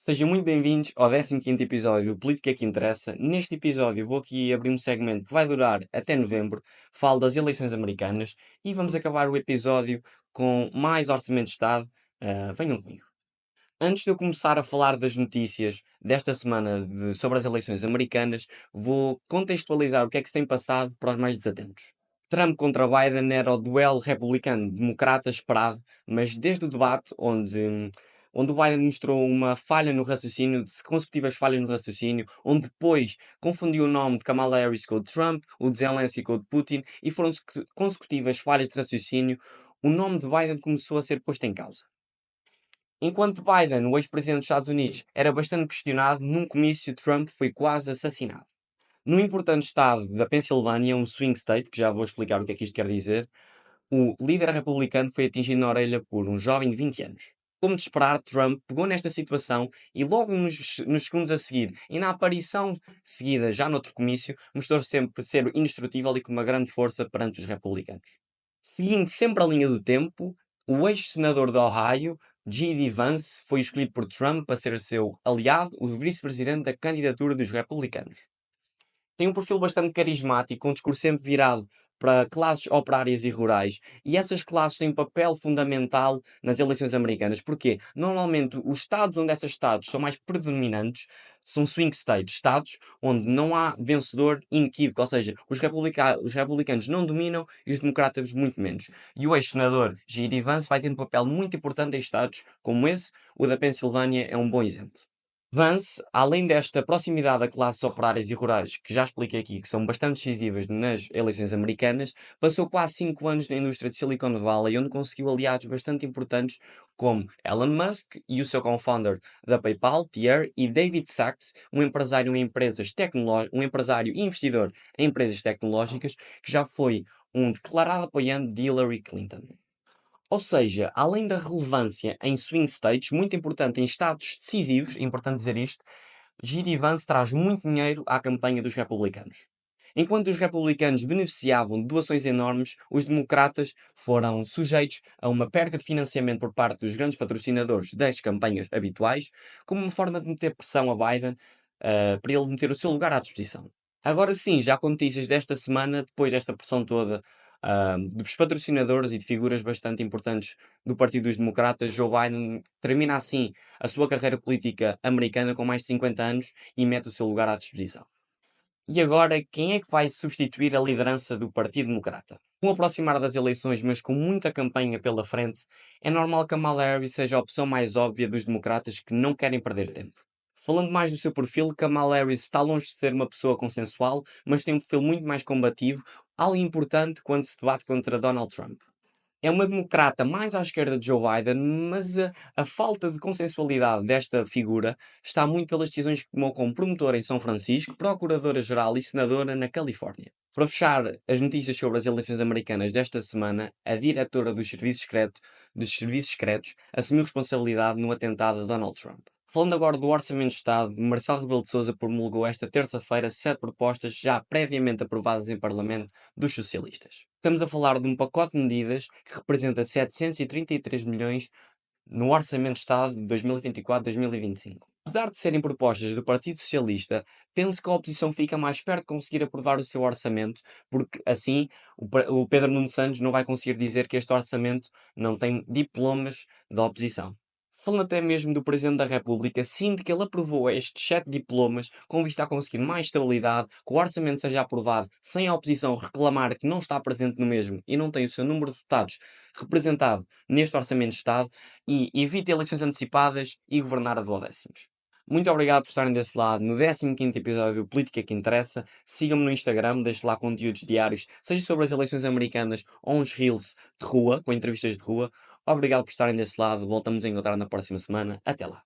Sejam muito bem-vindos ao 15º episódio do Política que Interessa. Neste episódio vou aqui abrir um segmento que vai durar até novembro. Falo das eleições americanas e vamos acabar o episódio com mais Orçamento de Estado. Venham comigo. Antes de eu começar a falar das notícias desta semana sobre as eleições americanas, vou contextualizar o que é que se tem passado para os mais desatentos. Trump contra Biden era o duelo republicano-democrata esperado, mas desde o debate onde o Biden mostrou uma falha no raciocínio, consecutivas falhas no raciocínio, onde depois confundiu o nome de Kamala Harris com o de Trump, o de Zelensky com o de Putin, e foram consecutivas falhas de raciocínio, o nome de Biden começou a ser posto em causa. Enquanto Biden, o ex-presidente dos Estados Unidos, era bastante questionado, num comício Trump foi quase assassinado. No importante estado da Pensilvânia, um swing state, que já vou explicar o que é que isto quer dizer, o líder republicano foi atingido na orelha por um jovem de 20 anos. Como de esperar, Trump pegou nesta situação e logo nos segundos a seguir, e na aparição seguida já noutro comício, mostrou sempre ser indestrutível e com uma grande força perante os republicanos. Seguindo sempre a linha do tempo, o ex-senador de Ohio, J.D. Vance, foi escolhido por Trump para ser seu aliado, o vice-presidente da candidatura dos republicanos. Tem um perfil bastante carismático, com um discurso sempre virado para classes operárias e rurais, e essas classes têm um papel fundamental nas eleições americanas. Porquê? Normalmente, os estados onde esses estados são mais predominantes são swing states, estados onde não há vencedor inequívoco, ou seja, os republicanos não dominam e os democratas muito menos. E o ex-senador J.D. Vance vai ter um papel muito importante em estados como esse, o da Pensilvânia é um bom exemplo. Vance, além desta proximidade a classes operárias e rurais, que já expliquei aqui, que são bastante decisivas nas eleições americanas, passou quase 5 anos na indústria de Silicon Valley, onde conseguiu aliados bastante importantes como Elon Musk e o seu co-founder da PayPal, Thierry, e David Sachs, um empresário e investidor em empresas tecnológicas, que já foi um declarado apoiante de Hillary Clinton. Ou seja, além da relevância em swing states, muito importante em estados decisivos, é importante dizer isto, J.D. Vance traz muito dinheiro à campanha dos republicanos. Enquanto os republicanos beneficiavam de doações enormes, os democratas foram sujeitos a uma perda de financiamento por parte dos grandes patrocinadores das campanhas habituais, como uma forma de meter pressão a Biden, para ele meter o seu lugar à disposição. Agora sim, já com notícias desta semana, depois desta pressão toda dos patrocinadores e de figuras bastante importantes do Partido dos Democratas, Joe Biden termina assim a sua carreira política americana com mais de 50 anos e mete o seu lugar à disposição. E agora, quem é que vai substituir a liderança do Partido Democrata? Com o aproximar das eleições, mas com muita campanha pela frente, é normal que Kamala Harris seja a opção mais óbvia dos democratas que não querem perder tempo. Falando mais do seu perfil, Kamala Harris está longe de ser uma pessoa consensual, mas tem um perfil muito mais combativo, algo importante quando se debate contra Donald Trump. É uma democrata mais à esquerda de Joe Biden, mas a falta de consensualidade desta figura está muito pelas decisões que tomou como promotora em São Francisco, procuradora-geral e senadora na Califórnia. Para fechar as notícias sobre as eleições americanas desta semana, a diretora dos serviços secretos assumiu responsabilidade no atentado a Donald Trump. Falando agora do Orçamento de Estado, Marcelo Rebelo de Sousa promulgou esta terça-feira 7 propostas já previamente aprovadas em Parlamento dos socialistas. Estamos a falar de um pacote de medidas que representa 733 milhões no Orçamento de Estado de 2024-2025. Apesar de serem propostas do Partido Socialista, penso que a oposição fica mais perto de conseguir aprovar o seu orçamento, porque assim o Pedro Nuno Santos não vai conseguir dizer que este orçamento não tem diplomas da oposição. Falando até mesmo do Presidente da República, sinto que ele aprovou estes 7 diplomas com vista a conseguir mais estabilidade, que o orçamento seja aprovado sem a oposição reclamar que não está presente no mesmo e não tem o seu número de deputados representado neste Orçamento de Estado e evite eleições antecipadas e governar a duodécimos. Muito obrigado por estarem desse lado no 15º episódio do Política que Interessa. Sigam-me no Instagram, deixo lá conteúdos diários, seja sobre as eleições americanas ou uns reels de rua, com entrevistas de rua. Obrigado por estarem desse lado. Voltamos a encontrar na próxima semana. Até lá.